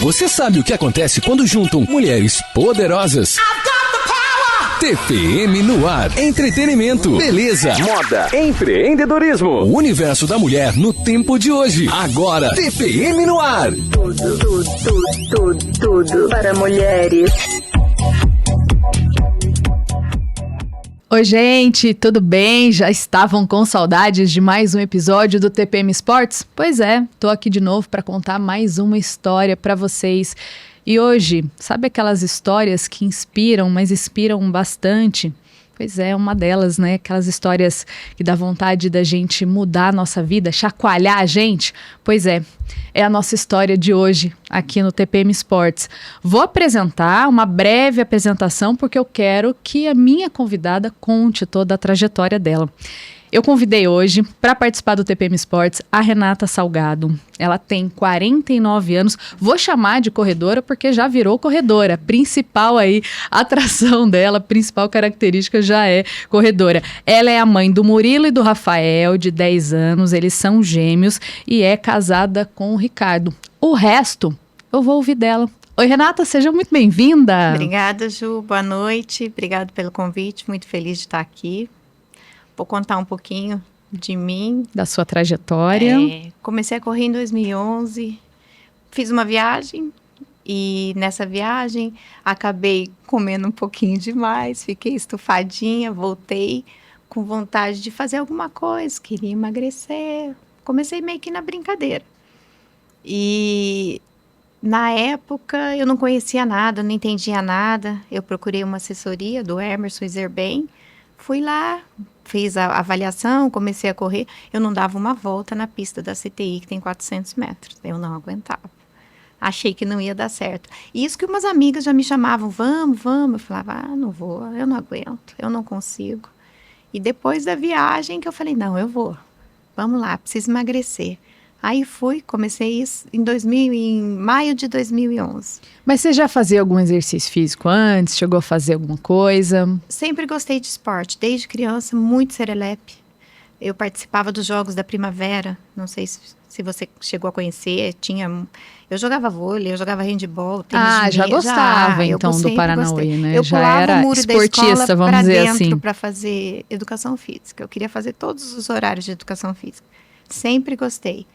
Você sabe o que acontece quando juntam mulheres poderosas? TPM no ar. Entretenimento, beleza, moda, empreendedorismo. O universo da mulher no tempo de hoje. Agora, TPM no ar. Tudo para mulheres. Oi, gente, tudo bem? Já estavam com saudades de mais um episódio do TPM Sports? Pois é, tô aqui de novo para contar mais uma história para vocês. E hoje, sabe aquelas histórias que inspiram, mas inspiram bastante? Pois é, uma delas, né? Aquelas histórias que dá vontade da gente mudar a nossa vida, chacoalhar a gente. Pois é a nossa história de hoje aqui no TPM Sports. Vou apresentar uma breve apresentação porque eu quero que a minha convidada conte toda a trajetória dela. Eu convidei hoje para participar do TPM Sports a Renata Salgado. Ela tem 49 anos, vou chamar de corredora porque já virou corredora. Principal aí, atração dela, principal característica já é corredora. Ela é a mãe do Murilo e do Rafael, de 10 anos, eles são gêmeos e é casada com o Ricardo. O resto, eu vou ouvir dela. Oi, Renata, seja muito bem-vinda. Obrigada, Ju, boa noite, obrigado pelo convite, muito feliz de estar aqui. Vou contar um pouquinho de mim. Da sua trajetória. Comecei a correr em 2011, fiz uma viagem e nessa viagem acabei comendo um pouquinho demais, fiquei estufadinha, voltei com vontade de fazer alguma coisa, queria emagrecer. Comecei meio que na brincadeira. E na época eu não conhecia nada, não entendia nada. Eu procurei uma assessoria do Emerson Zerben, fui lá, fiz a avaliação, comecei a correr. Eu não dava uma volta na pista da CTI, que tem 400 metros. Eu não aguentava. Achei que não ia dar certo. E isso que umas amigas já me chamavam, vamos. Eu falava, não vou, eu não aguento, eu não consigo. E depois da viagem que eu falei, não, eu vou. Vamos lá, preciso emagrecer. Aí comecei isso em maio de 2011. Mas você já fazia algum exercício físico antes? Chegou a fazer alguma coisa? Sempre gostei de esporte, desde criança, muito serelepe. Eu participava dos Jogos da Primavera, não sei se você chegou a conhecer, eu jogava vôlei, eu jogava handebol, tênis de meia. Já gostava então do Paranauê, né? Eu já pulava era o muro esportista, da escola vamos dizer dentro assim. Para fazer educação física. Eu queria fazer todos os horários de educação física. Sempre gostei.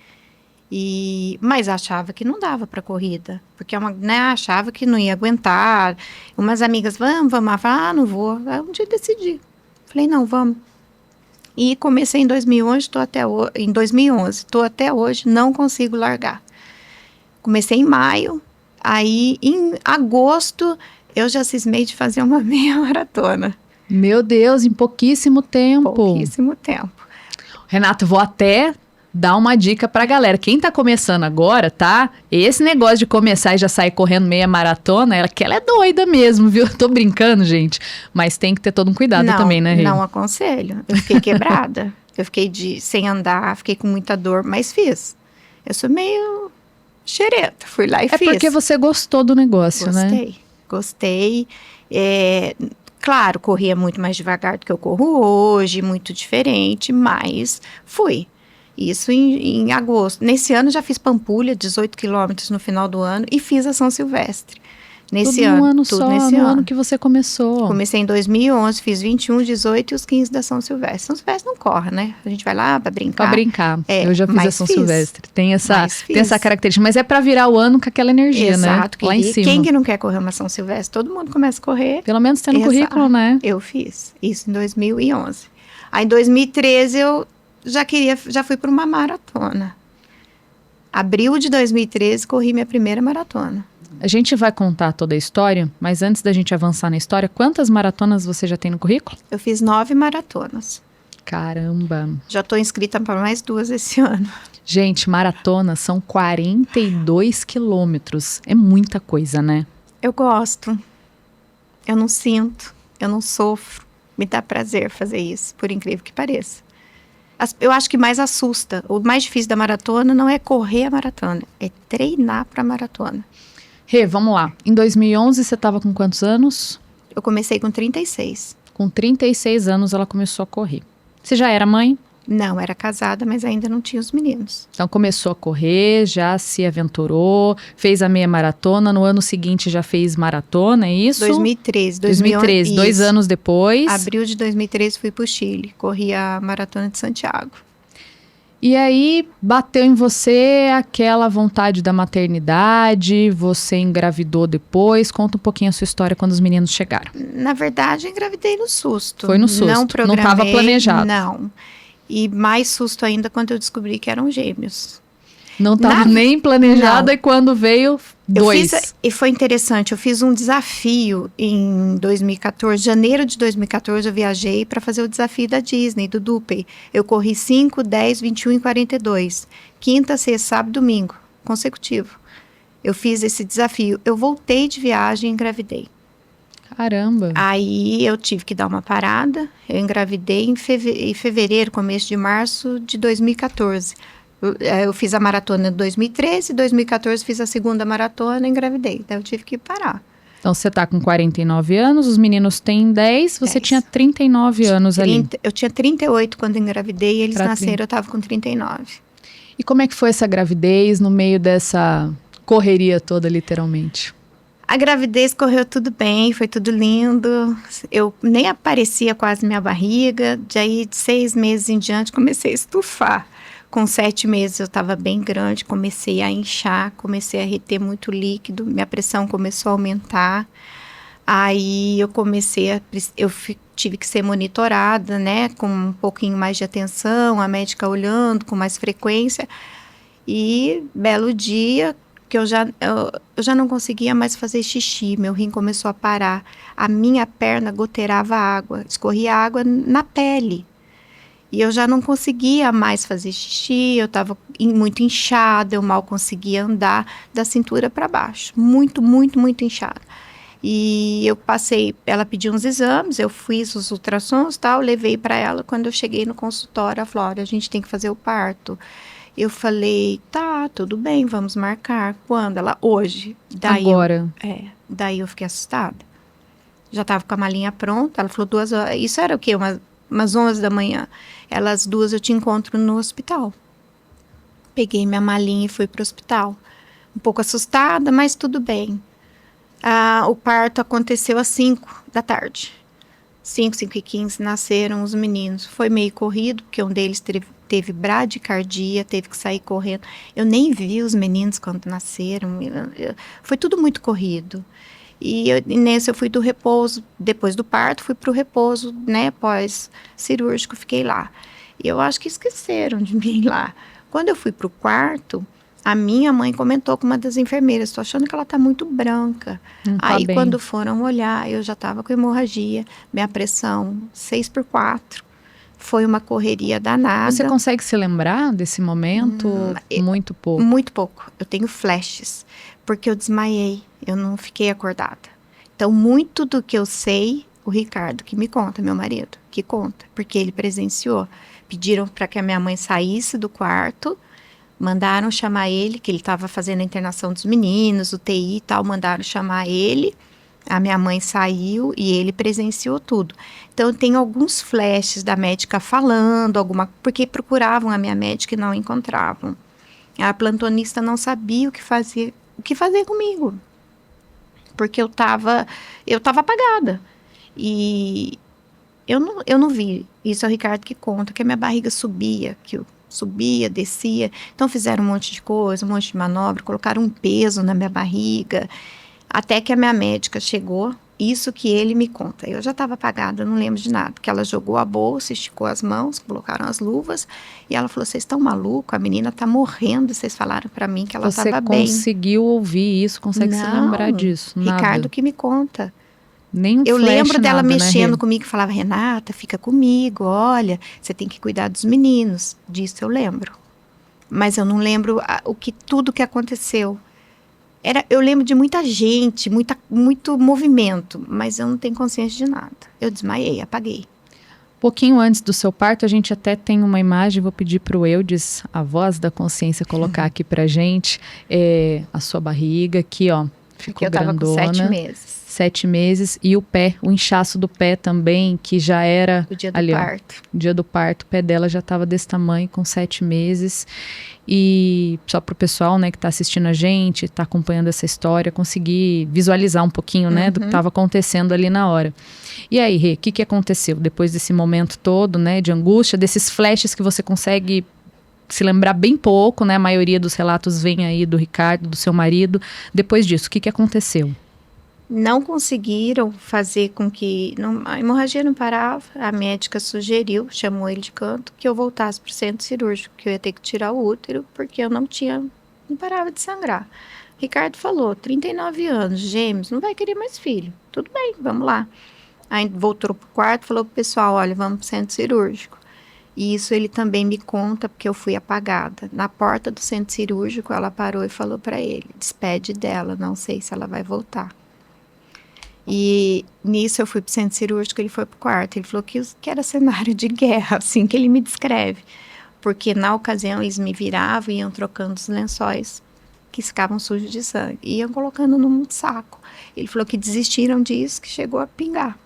Mas achava que não dava para corrida, porque achava que não ia aguentar. Umas amigas, vamos, não vou. Aí um dia decidi, falei, não, vamos. E comecei em 2011, estou até hoje, não consigo largar. Comecei em maio, aí em agosto eu já cismei de fazer uma meia maratona. Meu Deus, em pouquíssimo tempo. Pouquíssimo tempo. Renata, vou até dar uma dica pra galera. Quem tá começando agora, tá? Esse negócio de começar e já sair correndo meia maratona, ela é doida mesmo, viu? Tô brincando, gente. Mas tem que ter todo um cuidado também, né, Rê? Não aconselho. Eu fiquei quebrada. Eu fiquei sem andar, fiquei com muita dor, mas fiz. Eu sou meio xereta. Fui lá e fiz. É porque você gostou do negócio, né? Gostei. Claro, corria muito mais devagar do que eu corro hoje, muito diferente, mas fui. Isso em agosto. Nesse ano já fiz Pampulha, 18 quilômetros no final do ano, e fiz a São Silvestre. Tudo no ano que você começou. Comecei em 2011, fiz 21, 18 e os 15 da São Silvestre. São Silvestre não corre, né? A gente vai lá para brincar. Para brincar. Eu já fiz a São Silvestre. Tem essa característica. Mas é para virar o ano com aquela energia, exato, né? Lá em cima. Quem que não quer correr uma São Silvestre? Todo mundo começa a correr. Pelo menos tendo currículo, né? Eu fiz isso em 2011. Aí em 2013 eu já fui para uma maratona. Abril de 2013, corri minha primeira maratona. A gente vai contar toda a história, mas antes da gente avançar na história, quantas maratonas você já tem no currículo? Eu fiz 9 maratonas. Caramba! Já estou inscrita para mais 2 esse ano. Gente, maratona são 42 quilômetros. É muita coisa, né? Eu gosto. Eu não sinto. Eu não sofro. Me dá prazer fazer isso, por incrível que pareça. Eu acho que mais assusta. O mais difícil da maratona não é correr a maratona, é treinar para a maratona. Rê, vamos lá. Em 2011, você estava com quantos anos? Eu comecei com 36. Com 36 anos, ela começou a correr. Você já era mãe? Não, era casada, mas ainda não tinha os meninos. Então começou a correr, já se aventurou, fez a meia maratona, no ano seguinte já fez maratona, é isso? 2013. 2013, 2 anos depois. Abril de 2013 fui para o Chile, corri a Maratona de Santiago. E aí bateu em você aquela vontade da maternidade, você engravidou depois, conta um pouquinho a sua história quando os meninos chegaram. Na verdade, eu engravidei no susto. Foi no susto, não programei, não estava planejado. Não. E mais susto ainda quando eu descobri que eram gêmeos. Não estava nem planejada e quando veio, 2. E foi interessante, eu fiz um desafio em 2014, janeiro de 2014 eu viajei para fazer o desafio da Disney, do Dupey. Eu corri 5, 10, 21 e 42. Quinta, sexta, sábado, domingo, consecutivo. Eu fiz esse desafio. Eu voltei de viagem e engravidei. Caramba. Aí eu tive que dar uma parada. Eu engravidei em fevereiro, começo de março de 2014. Eu fiz a maratona em 2013, em 2014 fiz a segunda maratona e engravidei. Daí eu tive que parar. Então você tá com 49 anos, os meninos têm 10, você tinha 39 anos ali. Eu tinha 38 quando engravidei e eles nasceram, eu estava com 39. E como é que foi essa gravidez no meio dessa correria toda, literalmente? A gravidez correu tudo bem, foi tudo lindo. Eu nem aparecia quase minha barriga. Daí, de 6 meses em diante, comecei a estufar. Com 7 meses eu estava bem grande, comecei a inchar, comecei a reter muito líquido, minha pressão começou a aumentar. Aí eu tive que ser monitorada, né, com um pouquinho mais de atenção, a médica olhando com mais frequência. E belo dia que eu já não conseguia mais fazer xixi, meu rim começou a parar. A minha perna goteirava água, escorria água na pele. E eu já não conseguia mais fazer xixi, eu estava muito inchada, eu mal conseguia andar da cintura para baixo. Muito, muito, muito inchada. E eu ela pediu uns exames, eu fiz os ultrassons e tal, levei para ela. Quando eu cheguei no consultório, ela falou, olha, a gente tem que fazer o parto. Eu falei, tá, tudo bem, vamos marcar. Quando? Ela, hoje. Agora? Daí eu fiquei assustada. Já estava com a malinha pronta, ela falou 2 horas, isso era o quê? Umas 11 da manhã. Elas 2 eu te encontro no hospital. Peguei minha malinha e fui para o hospital. Um pouco assustada, mas tudo bem. O parto aconteceu às 5 da tarde. 5h15 nasceram os meninos. Foi meio corrido, porque um deles teve bradicardia, teve que sair correndo. Eu nem vi os meninos quando nasceram. Foi tudo muito corrido. E nesse eu fui do repouso, depois do parto, fui para o repouso, né, pós-cirúrgico, fiquei lá. E eu acho que esqueceram de mim lá. Quando eu fui para o quarto, a minha mãe comentou com uma das enfermeiras, estou achando que ela está muito branca. Aí quando foram olhar, eu já estava com hemorragia, minha pressão 6/4. Foi uma correria danada. Você consegue se lembrar desse momento? Muito pouco. Muito pouco. Eu tenho flashes, porque eu desmaiei, eu não fiquei acordada. Então, muito do que eu sei, o Ricardo que me conta, meu marido, que conta, porque ele presenciou. Pediram para que a minha mãe saísse do quarto, mandaram chamar ele, que ele estava fazendo a internação dos meninos, UTI e tal, mandaram chamar ele. A minha mãe saiu e ele presenciou tudo. Então, tem alguns flashes da médica falando, porque procuravam a minha médica e não encontravam. A plantonista não sabia o que fazer comigo. Porque eu estava apagada. E eu não vi. Isso é o Ricardo que conta, que a minha barriga subia, que eu subia, descia. Então, fizeram um monte de coisa, um monte de manobra, colocaram um peso na minha barriga. Até que a minha médica chegou, isso que ele me conta. Eu já estava apagada, não lembro de nada. Porque ela jogou a bolsa, esticou as mãos, colocaram as luvas. E ela falou, vocês estão malucos? A menina está morrendo. Vocês falaram para mim que ela estava bem. Você conseguiu ouvir isso? Consegue se lembrar disso? Nada. Ricardo que me conta. Nem eu lembro dela nada, mexendo né, comigo e falava, Renata, fica comigo, olha, você tem que cuidar dos meninos. Disso eu lembro. Mas eu não lembro tudo que aconteceu. Eu lembro de muita gente, muito movimento, mas eu não tenho consciência de nada. Eu desmaiei, apaguei. Pouquinho antes do seu parto, a gente até tem uma imagem, vou pedir para o Eudes, a voz da consciência, colocar aqui pra gente, a sua barriga aqui, ó. Ficou Porque eu tava grandona. com 7 meses. 7 meses. E o pé, o inchaço do pé também, que já era... O dia do ali, ó, parto. dia do parto, o pé dela já estava desse tamanho, com 7 meses. E só para o pessoal, né, que está assistindo a gente, está acompanhando essa história, conseguir visualizar um pouquinho, né, do que estava acontecendo ali na hora. E aí, Rê, o que aconteceu depois desse momento todo, né, de angústia, desses flashes que você consegue se lembrar bem pouco, né, a maioria dos relatos vem aí do Ricardo, do seu marido. Depois disso, o que aconteceu? Não conseguiram fazer com que... a hemorragia não parava. A médica sugeriu, chamou ele de canto, que eu voltasse para o centro cirúrgico, que eu ia ter que tirar o útero, porque eu não parava de sangrar. Ricardo falou, 39 anos, gêmeos, não vai querer mais filho. Tudo bem, vamos lá. Aí voltou pro quarto, falou pro pessoal, olha, vamos pro centro cirúrgico. E isso ele também me conta, porque eu fui apagada. Na porta do centro cirúrgico, ela parou e falou para ele, despede dela, não sei se ela vai voltar. E nisso eu fui pro centro cirúrgico, ele foi pro quarto. Ele falou que era cenário de guerra, assim que ele me descreve. Porque na ocasião eles me viravam e iam trocando os lençóis que ficavam sujos de sangue. E iam colocando num saco. Ele falou que desistiram disso, que chegou a pingar.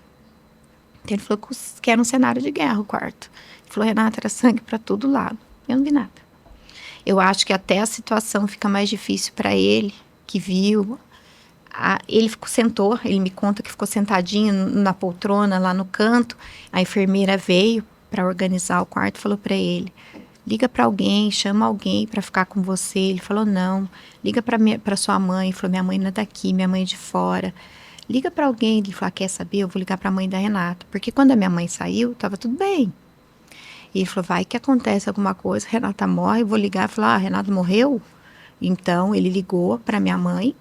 Então, ele falou que era um cenário de guerra o quarto. Ele falou, Renata, era sangue para todo lado. Eu não vi nada. Eu acho que até a situação fica mais difícil para ele, que viu... Ele sentou, ele me conta que ficou sentadinho na poltrona lá no canto. A enfermeira veio para organizar o quarto e falou para ele, liga para alguém, chama alguém para ficar com você. Ele falou, não, liga para sua mãe. Ele falou, minha mãe não é daqui, minha mãe é de fora. Liga para alguém. Ele falou, quer saber, eu vou ligar para a mãe da Renata, porque quando a minha mãe saiu, estava tudo bem. E ele falou, vai que acontece alguma coisa, Renata morre, eu vou ligar. Eu falei, Renata morreu? Então ele ligou para minha mãe.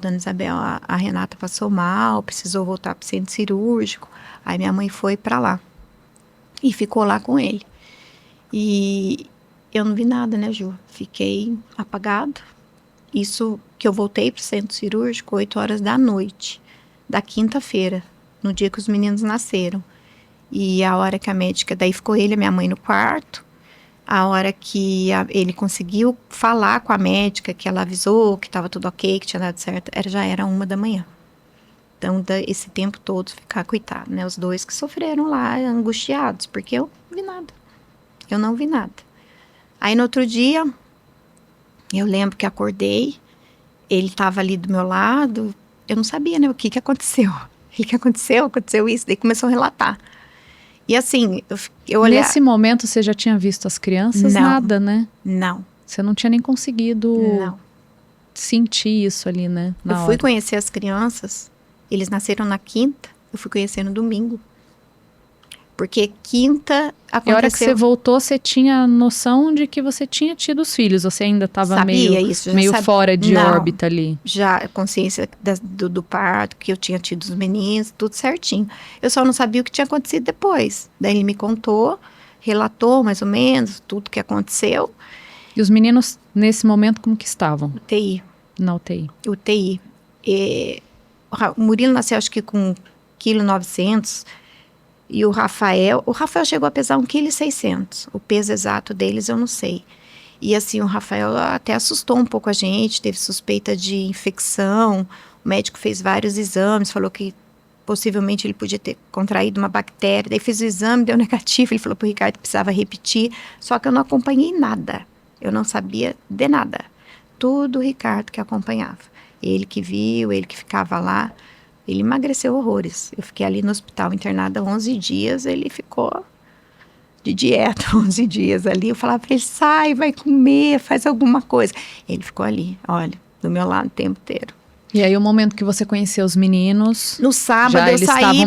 Dona Isabel, a Renata passou mal, precisou voltar para o centro cirúrgico. Aí minha mãe foi para lá e ficou lá com ele. E eu não vi nada, né, Ju? Fiquei apagada. Isso que eu voltei para o centro cirúrgico 8 horas da noite, da quinta-feira, no dia que os meninos nasceram. E a hora que a médica, daí ficou ele e a minha mãe no quarto. A hora que ele conseguiu falar com a médica, que ela avisou que estava tudo ok, que tinha dado certo, já era 1 da manhã. Então, esse tempo todo, ficar coitado, né? Os dois que sofreram lá, angustiados, porque eu não vi nada. Eu não vi nada. Aí, no outro dia, eu lembro que acordei, ele estava ali do meu lado, eu não sabia, né, o que aconteceu. O que aconteceu? Aconteceu isso, daí começou a relatar. E assim, eu olhei... Nesse momento, você já tinha visto as crianças? Não. Nada, né? Não. Você não tinha nem conseguido Não. sentir isso ali, né? Eu fui conhecer as crianças, eles nasceram na quinta, eu fui conhecer no domingo. Porque quinta aconteceu... E a hora que você voltou, você tinha noção de que você tinha tido os filhos? Você ainda estava meio fora de órbita ali? Já, consciência do parto, que eu tinha tido os meninos, tudo certinho. Eu só não sabia o que tinha acontecido depois. Daí ele me contou, relatou mais ou menos tudo que aconteceu. E os meninos, nesse momento, como que estavam? UTI. Na UTI. UTI. O Murilo nasceu, acho que com 1,9 kg. E o Rafael chegou a pesar 1,6 kg. O peso exato deles eu não sei. E assim, o Rafael até assustou um pouco a gente, teve suspeita de infecção. O médico fez vários exames, falou que possivelmente ele podia ter contraído uma bactéria. Daí fez o exame, deu negativo. Ele falou pro Ricardo que precisava repetir. Só que eu não acompanhei nada. Eu não sabia de nada. Tudo o Ricardo que acompanhava. Ele que viu, ele que ficava lá. Ele emagreceu horrores. Eu fiquei ali no hospital internada 11 dias, ele ficou de dieta 11 dias ali. Eu falava para ele, sai, vai comer, faz alguma coisa. Ele ficou ali, olha, do meu lado o tempo inteiro. E aí o momento que você conheceu os meninos... No sábado eu saí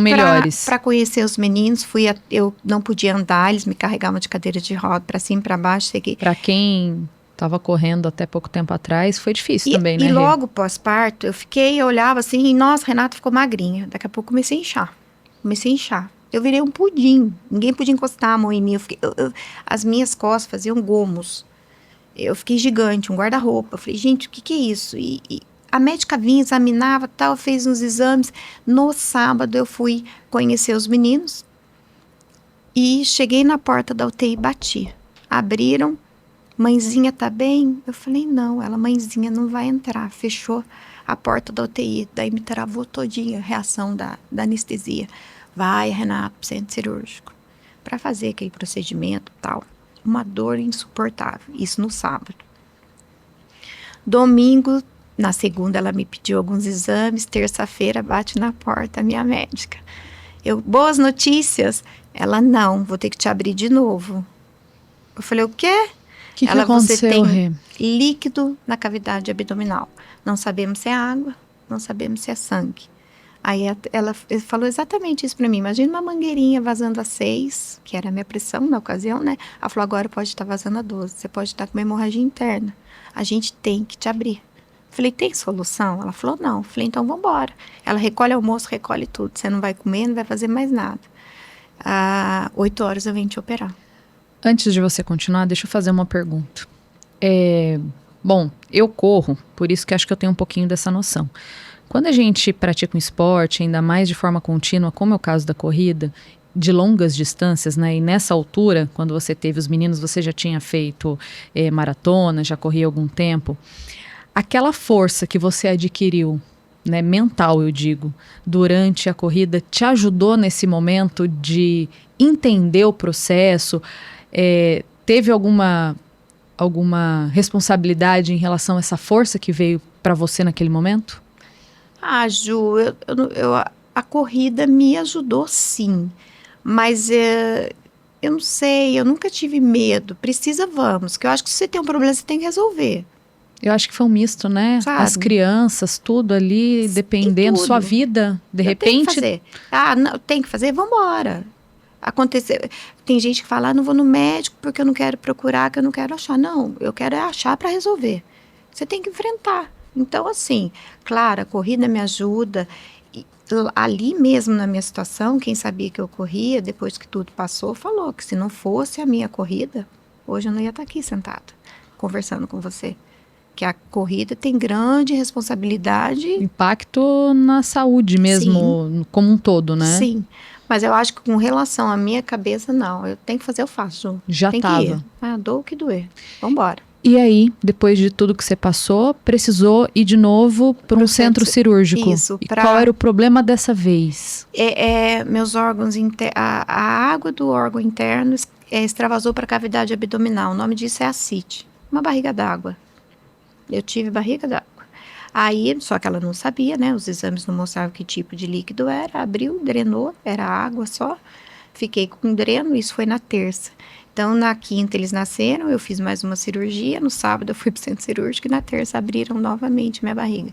para conhecer os meninos, eu não podia andar, eles me carregavam de cadeira de roda para cima e para baixo. Para quem... Estava correndo até pouco tempo atrás, foi difícil também, né? E logo pós-parto, eu olhava assim, e nossa, Renata ficou magrinha. Daqui a pouco comecei a inchar. Eu virei um pudim, ninguém podia encostar a mão em mim. As minhas costas faziam gomos. Eu fiquei gigante, um guarda-roupa. Eu falei, gente, o que é isso? E a médica vinha, examinava, tal, fez uns exames. No sábado eu fui conhecer os meninos e cheguei na porta da UTI e bati. Abriram. Mãezinha tá bem? Eu falei, não, mãezinha não vai entrar, fechou a porta da UTI, daí me travou todinha a reação da anestesia. Vai, Renata, pro centro cirúrgico, para fazer aquele procedimento e tal. Uma dor insuportável, isso no sábado. Domingo, na segunda, ela me pediu alguns exames, terça-feira bate na porta a minha médica. Boas notícias? Ela, não, vou ter que te abrir de novo. Eu falei, o quê? O que Você aconteceu, Rê? tem líquido na cavidade abdominal. Não sabemos se é água, não sabemos se é sangue. Aí ela falou exatamente isso para mim. Imagina uma mangueirinha vazando a 6, que era a minha pressão na ocasião, né? Ela falou, agora pode estar vazando a 12. Você pode estar com uma hemorragia interna. A gente tem que te abrir. Falei, tem solução? Ela falou, não. Falei, então vamos embora. Ela recolhe almoço, recolhe tudo. Você não vai comer, não vai fazer mais nada. 8 horas eu vim te operar. Antes de você continuar, deixa eu fazer uma pergunta. Bom, eu corro, por isso que acho que eu tenho um pouquinho dessa noção. Quando a gente pratica um esporte, ainda mais de forma contínua, como é o caso da corrida, de longas distâncias, né? E nessa altura, quando você teve os meninos, você já tinha feito maratona, já corria há algum tempo. Aquela força que você adquiriu, né, mental, eu digo, durante a corrida, te ajudou nesse momento de entender o processo? Teve alguma responsabilidade em relação a essa força que veio para você naquele momento? Ju, a corrida me ajudou sim, mas eu não sei, eu nunca tive medo. Vamos, que eu acho que se você tem um problema, você tem que resolver. Eu acho que foi um misto, né? Sabe? As crianças, tudo ali, dependendo, sua vida, de repente... Tem que fazer. Não, tem que fazer, vamos embora. Tem gente que fala, não vou no médico porque eu não quero procurar, que eu não quero achar. Não, eu quero achar para resolver. Você tem que enfrentar. Então, assim, claro, a corrida me ajuda. E ali mesmo na minha situação, quem sabia que eu corria, depois que tudo passou, falou que se não fosse a minha corrida, hoje eu não ia estar aqui sentada, conversando com você. Que a corrida tem grande responsabilidade. Impacto na saúde mesmo, sim, como um todo, né? Sim, mas eu acho que com relação à minha cabeça, não. Eu tenho que fazer, eu faço. Já estava. Dou o que doer. Vambora. E aí, depois de tudo que você passou, precisou ir de novo para um centro cirúrgico. Isso. E qual era o problema dessa vez? Meus órgãos, a água do órgão interno extravasou para a cavidade abdominal. O nome disso é ascite. Uma barriga d'água. Eu tive barriga d'água. Aí, só que ela não sabia, né? Os exames não mostravam que tipo de líquido era. Abriu, drenou, era água só. Fiquei com dreno, isso foi na terça. Então, na quinta eles nasceram, eu fiz mais uma cirurgia. No sábado eu fui pro centro cirúrgico e na terça abriram novamente minha barriga.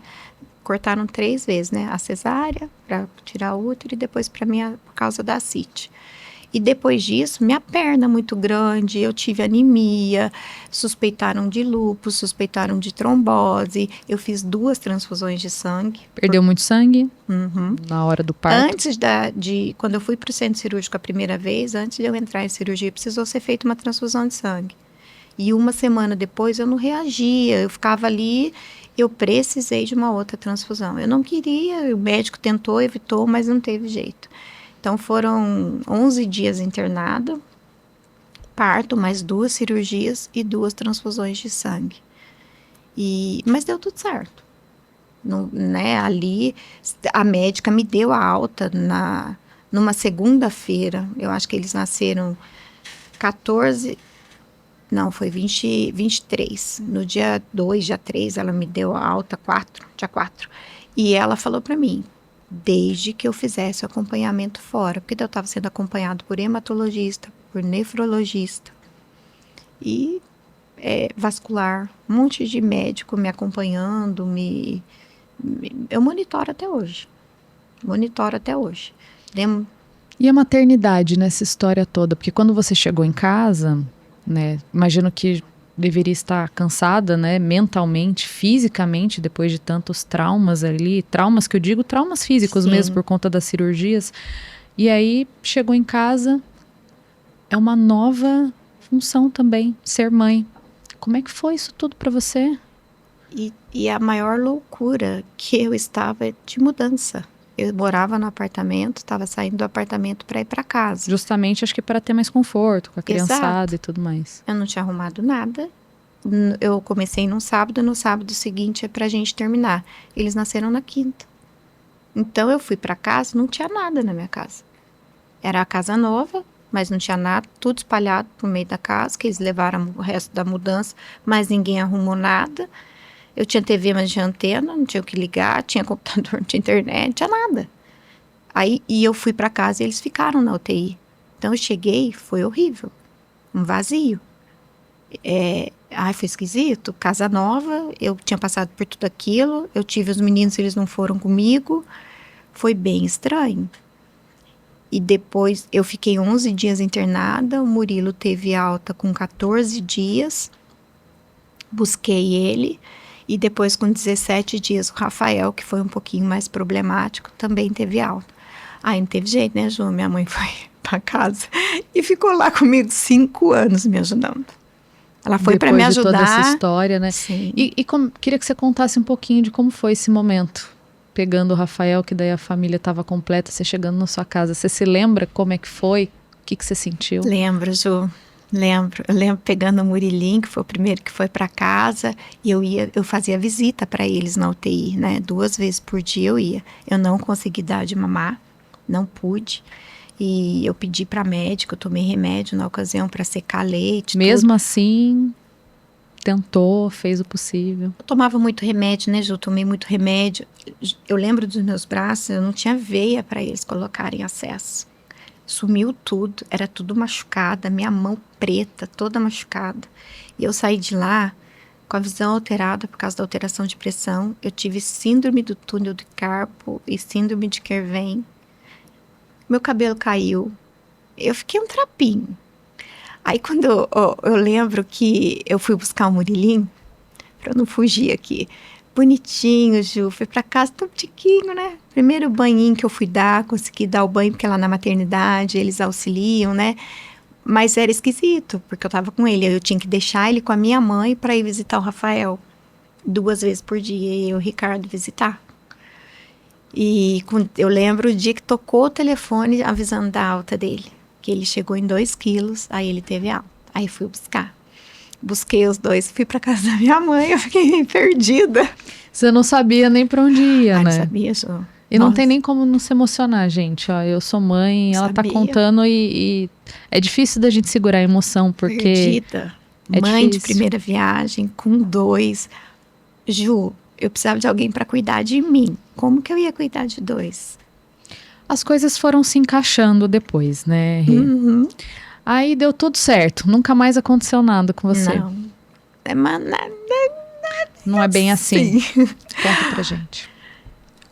Cortaram 3 vezes, né? A cesárea, para tirar o útero e depois por causa da ascite. E depois disso, minha perna muito grande, eu tive anemia, suspeitaram de lúpus, suspeitaram de trombose. Eu fiz 2 transfusões de sangue. Perdeu muito sangue? Uhum. Na hora do parto? Antes quando eu fui para o centro cirúrgico a primeira vez, antes de eu entrar em cirurgia, precisou ser feita uma transfusão de sangue. E 1 semana depois eu não reagia, eu ficava ali, eu precisei de uma outra transfusão. Eu não queria, o médico tentou, evitou, mas não teve jeito. Então, foram 11 dias internada, parto, mais 2 cirurgias e 2 transfusões de sangue. Mas deu tudo certo. Né, ali, a médica me deu a alta numa segunda-feira. Eu acho que eles nasceram 14... Não, foi 23. No dia 2, dia 3, ela me deu a alta, dia 4. E ela falou para mim, desde que eu fizesse o acompanhamento fora, porque eu estava sendo acompanhado por hematologista, por nefrologista e vascular, um monte de médico me acompanhando, eu monitoro até hoje. E a maternidade nessa história toda? Porque quando você chegou em casa, né, imagino que deveria estar cansada, né, mentalmente, fisicamente, depois de tantos traumas ali, traumas que eu digo, traumas físicos Sim. mesmo, por conta das cirurgias. E aí, chegou em casa, é uma nova função também, ser mãe. Como é que foi isso tudo para você? E a maior loucura que eu estava de mudança. Eu morava no apartamento, estava saindo do apartamento para ir para casa. Justamente, acho que para ter mais conforto com a criançada. Exato. E tudo mais. Eu não tinha arrumado nada eu comecei num sábado, no sábado seguinte é pra gente terminar. Eles nasceram na quinta. Então eu fui pra casa, não tinha nada na minha casa. Era a casa nova, mas não tinha nada, tudo espalhado por meio da casa, que eles levaram o resto da mudança, mas ninguém arrumou nada. Eu tinha TV, mas não tinha antena, não tinha o que ligar, tinha computador, não tinha internet, não tinha nada. Aí, e eu fui pra casa e eles ficaram na UTI. Então eu cheguei, foi horrível, um vazio. Foi esquisito, casa nova, eu tinha passado por tudo aquilo, eu tive os meninos, eles não foram comigo, foi bem estranho. E depois eu fiquei 11 dias internada, o Murilo teve alta com 14 dias, busquei ele, e depois com 17 dias o Rafael, que foi um pouquinho mais problemático, também teve alta. Aí não teve jeito, né, Ju? Minha mãe foi pra casa e ficou lá comigo 5 anos me ajudando. Ela foi para me ajudar. Depois de toda essa história, né? Sim. Queria que você contasse um pouquinho de como foi esse momento. Pegando o Rafael, que daí a família estava completa, você chegando na sua casa. Você se lembra como é que foi? O que você sentiu? Lembro, Ju. Lembro. Eu lembro pegando o Murilinho, que foi o primeiro que foi para casa. E eu fazia visita para eles na UTI, né? 2 vezes por dia eu ia. Eu não consegui dar de mamar. Não pude. E eu pedi para médico, eu tomei remédio na ocasião para secar leite. Mesmo assim, tentou, fez o possível. Eu tomava muito remédio, né, Ju? Tomei muito remédio. Eu lembro dos meus braços, eu não tinha veia para eles colocarem acesso. Sumiu tudo, era tudo machucada, minha mão preta, toda machucada. E eu saí de lá com a visão alterada por causa da alteração de pressão. Eu tive síndrome do túnel de carpo e síndrome de Kervem. Meu cabelo caiu, eu fiquei um trapinho. Aí quando eu lembro que eu fui buscar o Murilinho, pra não fugir aqui, bonitinho, Ju, fui pra casa tão tiquinho, né? Primeiro banhinho que eu fui dar, consegui dar o banho, porque lá na maternidade eles auxiliam, né? Mas era esquisito, porque eu tava com ele, eu tinha que deixar ele com a minha mãe pra ir visitar o Rafael 2 vezes por dia, e o Ricardo visitar. E eu lembro o dia que tocou o telefone avisando da alta dele, que ele chegou em 2 quilos, aí ele teve alta. Aí fui buscar. Busquei os 2, fui pra casa da minha mãe, eu fiquei perdida. Você não sabia nem pra onde ia, né? Não sabia, Ju. E não tem nem como não se emocionar, gente. Ó, eu sou mãe, ela tá contando e é difícil da gente segurar a emoção, porque... Perdida. Mãe difícil. De primeira viagem, com 2. Ju, eu precisava de alguém para cuidar de mim. Como que eu ia cuidar de 2? As coisas foram se encaixando depois, né, Rê? Uhum. Aí deu tudo certo. Nunca mais aconteceu nada com você. Não. Não é bem assim. Conta pra gente.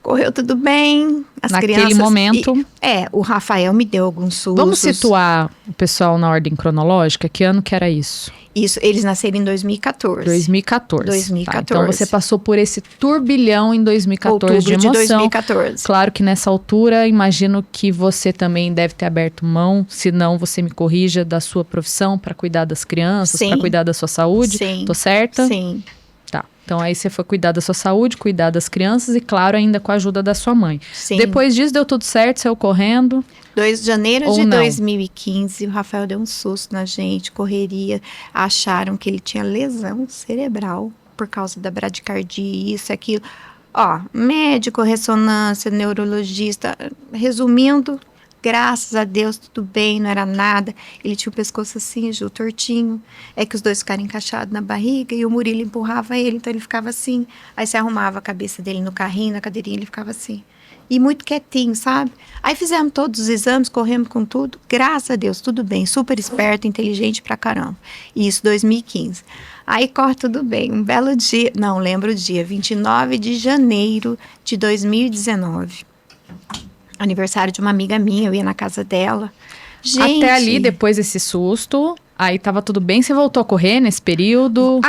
Correu tudo bem. Naquele crianças, momento... o Rafael me deu alguns sustos. Vamos situar o pessoal na ordem cronológica? Que ano que era isso? Isso, eles nasceram em 2014. 2014. 2014. Tá, então você passou por esse turbilhão em 2014 Outubro de emoção. de 2014. Claro que nessa altura, imagino que você também deve ter aberto mão, se não você me corrija, da sua profissão para cuidar das crianças, para cuidar da sua saúde. Sim. Tô certa? Sim. Tá. Então aí você foi cuidar da sua saúde, cuidar das crianças e, claro, ainda com a ajuda da sua mãe. Sim. Depois disso, deu tudo certo, saiu correndo? 2 de janeiro Ou de não? 2015, o Rafael deu um susto na gente, correria. Acharam que ele tinha lesão cerebral por causa da bradicardia, isso, aquilo. Ó, médico, ressonância, neurologista. Resumindo, graças a Deus, tudo bem, não era nada. Ele tinha o pescoço assim, Ju, tortinho. É que os 2 ficaram encaixados na barriga e o Murilo empurrava ele, então ele ficava assim. Aí você arrumava a cabeça dele no carrinho, na cadeirinha, ele ficava assim. E muito quietinho, sabe? Aí fizemos todos os exames, corremos com tudo. Graças a Deus, tudo bem. Super esperto, inteligente pra caramba. Isso, 2015. Aí corre tudo bem. Um belo dia, não lembro o dia, 29 de janeiro de 2019. Aniversário de uma amiga minha, eu ia na casa dela. Gente, Até ali, depois desse susto, aí tava tudo bem, você voltou a correr nesse período?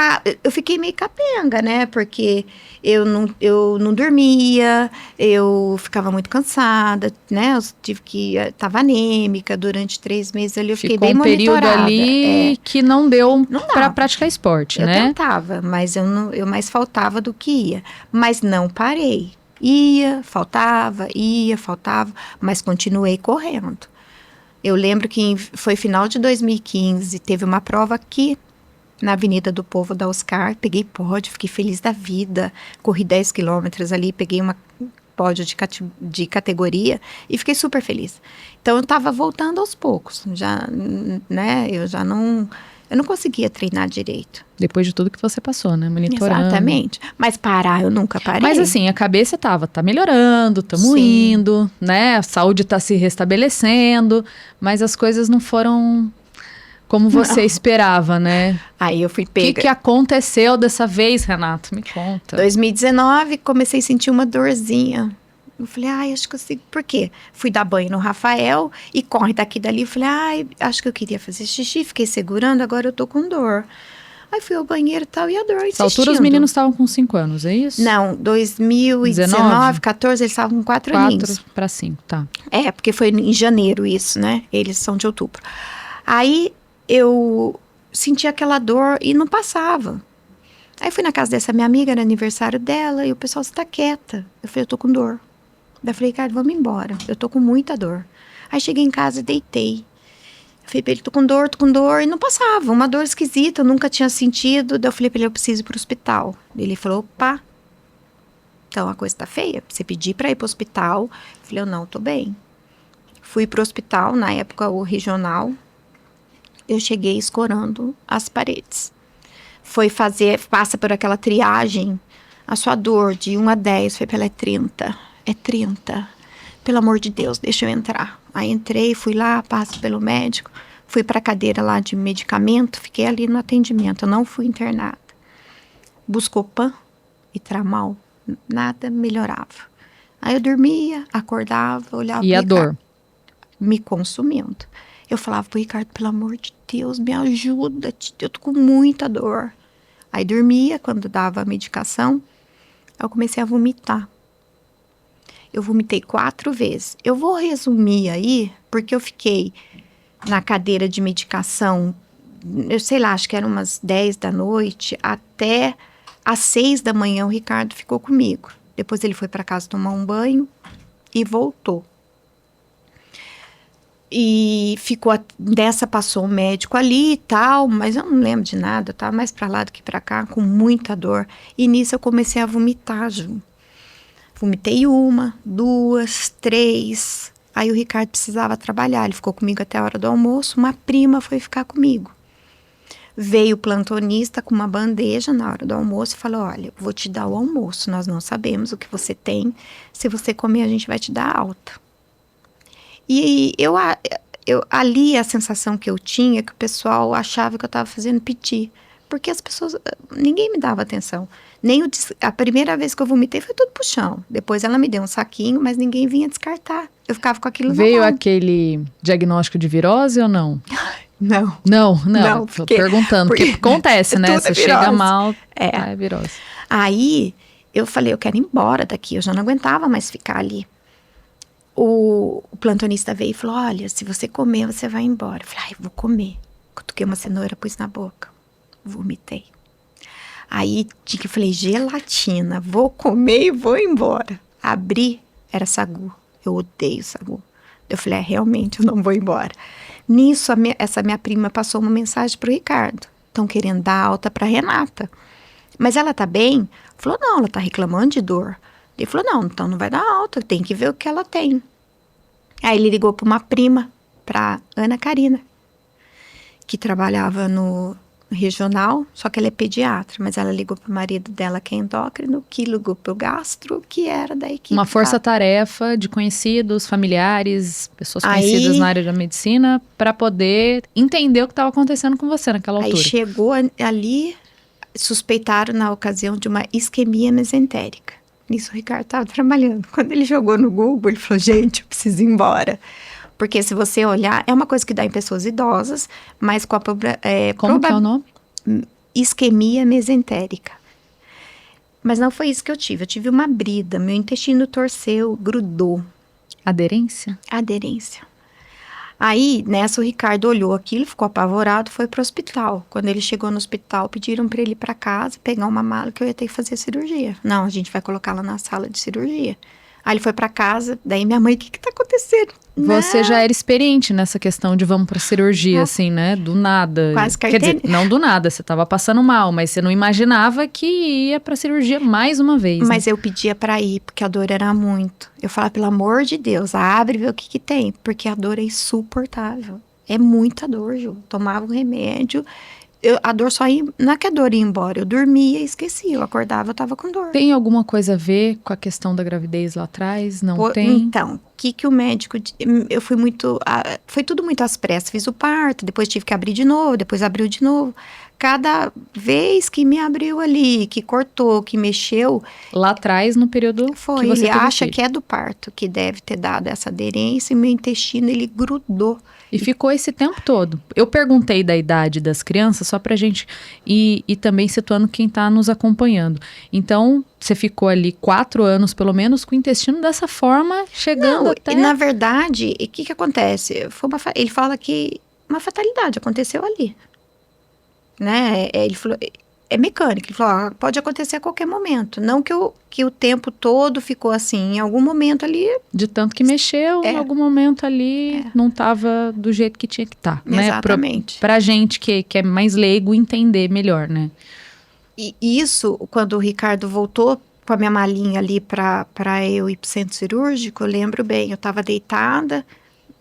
Eu fiquei meio capenga, né? Porque eu não dormia, eu ficava muito cansada, né? Eu tive que... Tava anêmica durante 3 meses ali, eu fiquei Ficou bem um período monitorada. ali que não deu Não pra dava. praticar esporte, Eu né? tentava, mas eu mais faltava do que ia. Mas não parei. Ia, faltava, mas continuei correndo. Eu lembro que foi final de 2015, teve uma prova aqui na Avenida do Povo da Oscar, peguei pódio, fiquei feliz da vida, corri 10 quilômetros ali, peguei uma pódio de categoria e fiquei super feliz. Então, eu estava voltando aos poucos, já, né, eu não conseguia treinar direito. Depois de tudo que você passou, né? Monitorando. Exatamente. Mas parar, eu nunca parei. Mas assim, a cabeça tá melhorando, estamos indo, né? A saúde tá se restabelecendo, mas as coisas não foram como você esperava, né? Aí eu fui O pega. que aconteceu dessa vez, Renato? Me conta. 2019, comecei a sentir uma dorzinha. Eu falei, acho que eu sei. Por quê? Fui dar banho no Rafael e corre daqui e dali. Eu falei, acho que eu queria fazer xixi. Fiquei segurando, agora eu tô com dor. Aí fui ao banheiro e tal, e a dor insistindo. Nessa altura os meninos estavam com 5 anos, é isso? Não, 2019, 14, eles estavam com 4 aninhos. 4 para 5, tá. É, porque foi em janeiro isso, né? Eles são de outubro. Aí eu senti aquela dor e não passava. Aí fui na casa dessa minha amiga, era aniversário dela, e o pessoal, você tá quieta. Eu falei, eu tô com dor. Daí eu falei, Ricardo, vamos embora. Eu tô com muita dor. Aí cheguei em casa e deitei. Eu falei pra ele, tô com dor, e não passava. Uma dor esquisita, eu nunca tinha sentido. Daí eu falei pra ele, eu preciso ir pro hospital. Ele falou, opa, então a coisa tá feia. Você pedir pra ir pro hospital. Eu falei, eu não, tô bem. Fui pro hospital, na época o regional. Eu cheguei escorando as paredes. Passa por aquela triagem. A sua dor de 1 a 10, foi pela 30. É 30. Pelo amor de Deus, deixa eu entrar. Aí entrei, fui lá, passo pelo médico. Fui pra cadeira lá de medicamento, fiquei ali no atendimento. Eu não fui internada. Buscopan e Tramal, nada melhorava. Aí eu dormia, acordava, olhava. E a dor? Me consumindo. Eu falava pro Ricardo, pelo amor de Deus, me ajuda, eu tô com muita dor. Aí dormia, quando dava a medicação, eu comecei a vomitar. Eu vomitei 4 vezes. Eu vou resumir aí, porque eu fiquei na cadeira de medicação, eu sei lá, acho que eram umas 10 da noite, até às 6 da manhã o Ricardo ficou comigo. Depois ele foi para casa tomar um banho e voltou. E passou um médico ali e tal, mas eu não lembro de nada, eu tava mais pra lá do que pra cá, com muita dor. E nisso eu comecei a vomitar, Ju. Vomitei 1, 2, 3. Aí o Ricardo precisava trabalhar, ele ficou comigo até a hora do almoço, uma prima foi ficar comigo. Veio o plantonista com uma bandeja na hora do almoço e falou, olha, vou te dar o almoço, nós não sabemos o que você tem, se você comer a gente vai te dar alta. E eu ali a sensação que eu tinha, que o pessoal achava que eu estava fazendo piti. Porque as pessoas, ninguém me dava atenção. A primeira vez que eu vomitei foi tudo pro chão. Depois ela me deu um saquinho, mas ninguém vinha descartar. Eu ficava com aquilo na mão. Veio aquele diagnóstico de virose ou não? Não. Não, tô perguntando, porque acontece, né? Você chega mal, é virose. Aí, eu falei, eu quero ir embora daqui, eu já não aguentava mais ficar ali. O plantonista veio e falou, olha, se você comer, você vai embora. Eu falei, vou comer. Cutuquei uma cenoura, pus na boca. Vomitei. Aí, eu falei, gelatina, vou comer e vou embora. Abri, era sagu. Eu odeio sagu. Eu falei, realmente, eu não vou embora. Nisso, essa minha prima passou uma mensagem pro Ricardo. Estão querendo dar alta pra Renata. Mas ela tá bem? Falou, não, ela tá reclamando de dor. Ele falou, não, então não vai dar alta, tem que ver o que ela tem. Aí ele ligou para uma prima, para Ana Karina, que trabalhava no regional, só que ela é pediatra, mas ela ligou para o marido dela, que é endócrino, que ligou para o gastro, que era da equipe. Uma força-tarefa de conhecidos, familiares, pessoas conhecidas na área da medicina, para poder entender o que estava acontecendo com você naquela altura. Aí chegou ali, suspeitaram na ocasião de uma isquemia mesentérica. Nisso o Ricardo estava trabalhando. Quando ele jogou no Google, ele falou, gente, eu preciso ir embora. Porque se você olhar, é uma coisa que dá em pessoas idosas, mas com a Como que é o nome? Isquemia mesentérica. Mas não foi isso que eu tive uma brida, meu intestino torceu, grudou. Aderência? Aderência. Aí, nessa, o Ricardo olhou aquilo, ficou apavorado, foi pro hospital. Quando ele chegou no hospital, pediram para ele ir para casa, pegar uma mala que eu ia ter que fazer cirurgia. Não, a gente vai colocar lá na sala de cirurgia. Aí ele foi pra casa, daí minha mãe, o que tá acontecendo? Você já era experiente nessa questão de vamos pra cirurgia, assim, né? Do nada. Quase Quer dizer, não do nada, você tava passando mal, mas você não imaginava que ia pra cirurgia mais uma vez. Mas eu pedia pra ir, porque a dor era muito. Eu falava, pelo amor de Deus, abre e vê o que tem. Porque a dor é insuportável. É muita dor, Ju. Tomava um remédio... a dor só ia... Não é que a dor ia embora. Eu dormia e esquecia. Eu acordava, eu tava com dor. Tem alguma coisa a ver com a questão da gravidez lá atrás? Não tem? Então, o que o médico... Eu fui muito... Foi tudo muito às pressas. Fiz o parto, depois tive que abrir de novo, depois abriu de novo. Cada vez que me abriu ali, que cortou, que mexeu... Lá atrás, no período foi, que você ele teve acha filho. que é do parto, que deve ter dado essa aderência, e meu intestino, ele grudou. E ficou esse tempo todo. Eu perguntei da idade das crianças, só pra gente ir também situando quem tá nos acompanhando. Então, você ficou ali 4 anos, pelo menos, com o intestino dessa forma, chegando até... Na verdade, o que acontece? Ele fala que uma fatalidade aconteceu ali. Né? Ele falou... É mecânico, ele falou, pode acontecer a qualquer momento. Não que o tempo todo ficou assim, em algum momento ali... De tanto que mexeu, em algum momento ali, não estava do jeito que tinha que estar. Né? Exatamente. Pra gente que é mais leigo entender melhor, né? E isso, quando o Ricardo voltou com a minha malinha ali pra eu ir pro centro cirúrgico, eu lembro bem, eu tava deitada,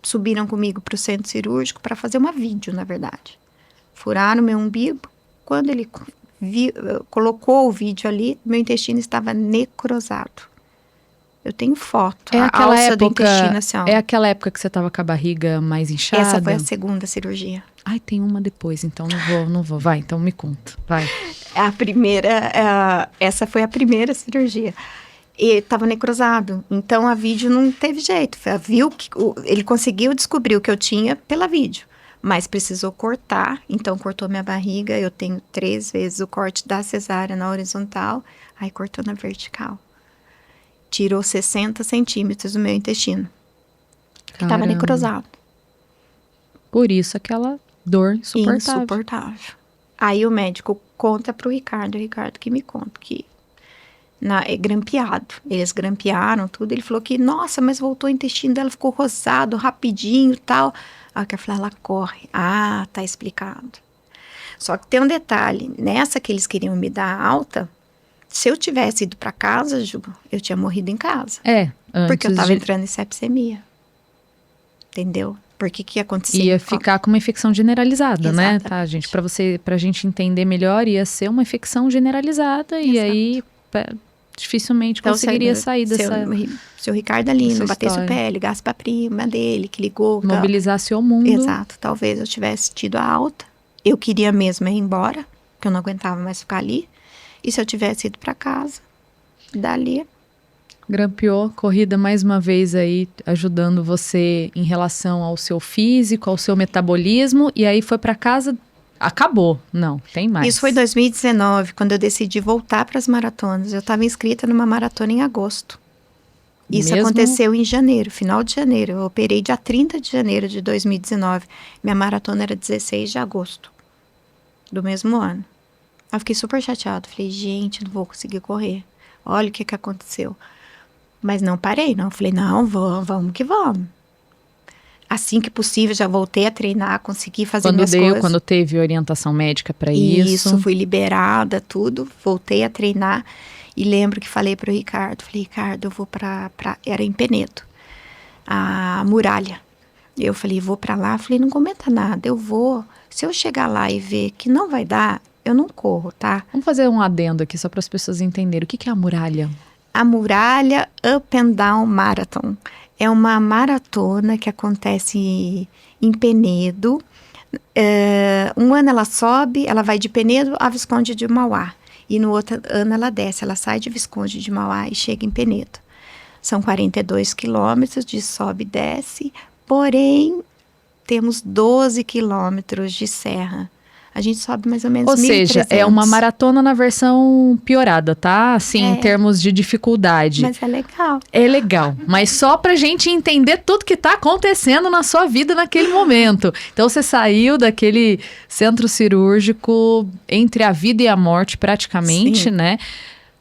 subiram comigo pro centro cirúrgico para fazer uma vídeo, na verdade. Furaram meu umbigo, quando ele... colocou o vídeo ali, meu intestino estava necrosado. Eu tenho foto. A alça do intestino, assim, ó. É aquela época que você estava com a barriga mais inchada? Essa foi a segunda cirurgia. Ai, tem uma depois, então não vou. Vai, então me conta, vai. A primeira, essa foi a primeira cirurgia. E estava necrosado, então a vídeo não teve jeito. Ele conseguiu descobrir o que eu tinha pela vídeo. Mas precisou cortar, então cortou minha barriga. Eu tenho 3 vezes o corte da cesárea na horizontal, aí cortou na vertical. Tirou 60 centímetros do meu intestino, que estava necrosado. Por isso aquela dor insuportável. Aí o médico conta pro Ricardo que me conta, que é grampeado. Eles grampearam tudo, ele falou que, nossa, mas voltou o intestino dela, ficou rosado, rapidinho e tal. Aí eu falei, ela corre. Ah, tá explicado. Só que tem um detalhe, nessa que eles queriam me dar alta, se eu tivesse ido pra casa, Ju, eu tinha morrido em casa. Porque eu tava entrando em sepsemia. Entendeu? Porque que ia acontecer? Ia ficar com uma infecção generalizada, Exatamente. né? Tá, gente? Pra gente entender melhor, ia ser uma infecção generalizada. Exato. E aí dificilmente conseguiria sair dessa... Se o Ricardo ali não batesse o pé, ligasse pra prima dele, que ligou... Mobilizasse o mundo. Exato. Talvez eu tivesse tido a alta. Eu queria mesmo ir embora, porque eu não aguentava mais ficar ali. E se eu tivesse ido pra casa, dali... Grampeou, corrida mais uma vez aí, ajudando você em relação ao seu físico, ao seu metabolismo. E aí foi pra casa... Acabou. Não, tem mais. Isso foi em 2019, quando eu decidi voltar para as maratonas. Eu estava inscrita numa maratona em agosto. Isso aconteceu em janeiro, final de janeiro. Eu operei dia 30 de janeiro de 2019. Minha maratona era 16 de agosto do mesmo ano. Eu fiquei super chateada. Falei, gente, não vou conseguir correr. Olha o que aconteceu. Mas não parei, não. Falei, não, vamos que vamos. Assim que possível, já voltei a treinar, consegui fazer minhas coisas. Quando teve orientação médica para isso. Isso, fui liberada, tudo. Voltei a treinar e lembro que falei pro Ricardo. Falei, Ricardo, eu vou era em Penedo, a muralha. Eu falei, vou para lá. Falei, não comenta nada, eu vou. Se eu chegar lá e ver que não vai dar, eu não corro, tá? Vamos fazer um adendo aqui só para as pessoas entenderem. O que é a muralha? A muralha Up and Down Marathon. É uma maratona que acontece em Penedo. Um ano ela sobe, ela vai de Penedo a Visconde de Mauá. E no outro ano ela desce, ela sai de Visconde de Mauá e chega em Penedo. São 42 quilômetros de sobe e desce, porém temos 12 quilômetros de serra. A gente sobe mais ou menos 1.300. Ou seja, é uma maratona na versão piorada, tá? Assim, em termos de dificuldade. Mas é legal. É legal, mas só pra gente entender tudo que tá acontecendo na sua vida naquele momento. Então, você saiu daquele centro cirúrgico entre a vida e a morte, praticamente, né?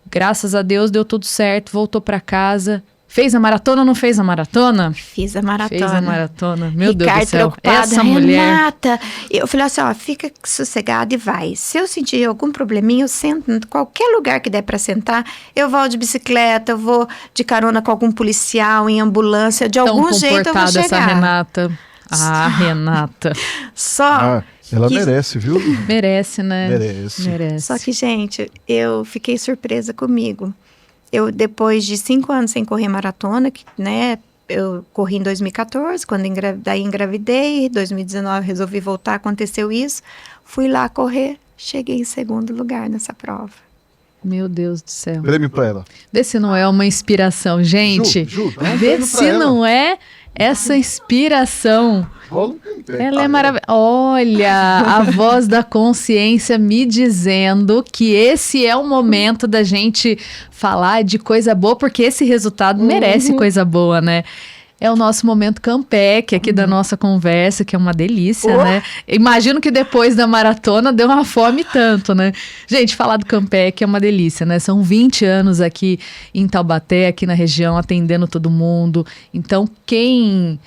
Graças a Deus, deu tudo certo, voltou pra casa. Fez a maratona ou não fez a maratona? Fiz a maratona. Fez a maratona. Meu Ricardo, Deus do céu. preocupada, Essa mulher... Renata, eu falei assim, ó, fica sossegada e vai. Se eu sentir algum probleminha, eu sento em qualquer lugar que der pra sentar. Eu vou de bicicleta, eu vou de carona com algum policial, em ambulância. De algum jeito eu vou chegar. Essa Renata. Ah, Renata. Só... ela merece, viu? Merece, né? Merece. Só que, gente, eu fiquei surpresa comigo. Eu, depois de 5 anos sem correr maratona, né? Eu corri em 2014, quando daí engravidei. Em 2019 resolvi voltar, aconteceu isso. Fui lá correr, cheguei em segundo lugar nessa prova. Meu Deus do céu. Prêmio pra ela. Vê se não é uma inspiração, gente. Ju, dá um Vê prêmio se pra ela. não é essa inspiração. Rola um campec. Ela é maravilhosa. Olha, a voz da consciência me dizendo que esse é o momento da gente falar de coisa boa, porque esse resultado merece coisa boa, né? É o nosso momento Campec aqui da nossa conversa, que é uma delícia, né? Imagino que depois da maratona deu uma fome tanto, né? Gente, falar do Campec é uma delícia, né? São 20 anos aqui em Taubaté, aqui na região, atendendo todo mundo. Então, quem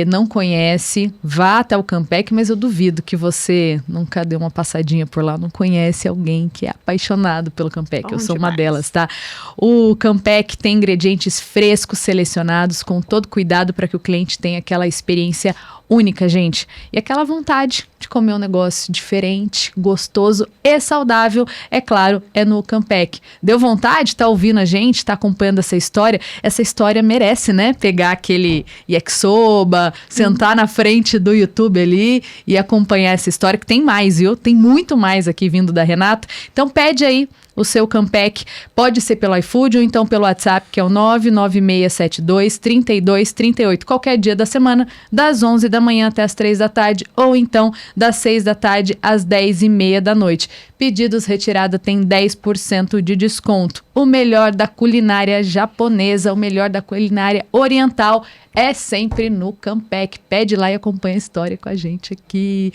não conhece, vá até o Campec, mas eu duvido que você nunca deu uma passadinha por lá, não conhece alguém que é apaixonado pelo Campec. Bom Eu sou demais. uma delas, tá? O Campec tem ingredientes frescos, selecionados, com todo cuidado para que o cliente tenha aquela experiência única, gente. E aquela vontade de comer um negócio diferente, gostoso e saudável, é claro, é no Campec. Deu vontade? Tá ouvindo a gente? Tá acompanhando essa história? Essa história merece, né? Pegar aquele yakisoba, sentar na frente do YouTube ali e acompanhar essa história, que tem mais, viu? Tem muito mais aqui vindo da Renata. Então pede aí o seu Campec, pode ser pelo iFood ou então pelo WhatsApp, que é o 99672-3238. Qualquer dia da semana, das 11 da manhã até as 3 da tarde, ou então das 6 da tarde às 10h30 da noite. Pedidos retirada tem 10% de desconto. O melhor da culinária japonesa, o melhor da culinária oriental é sempre no Campec. Pede lá e acompanha a história com a gente aqui.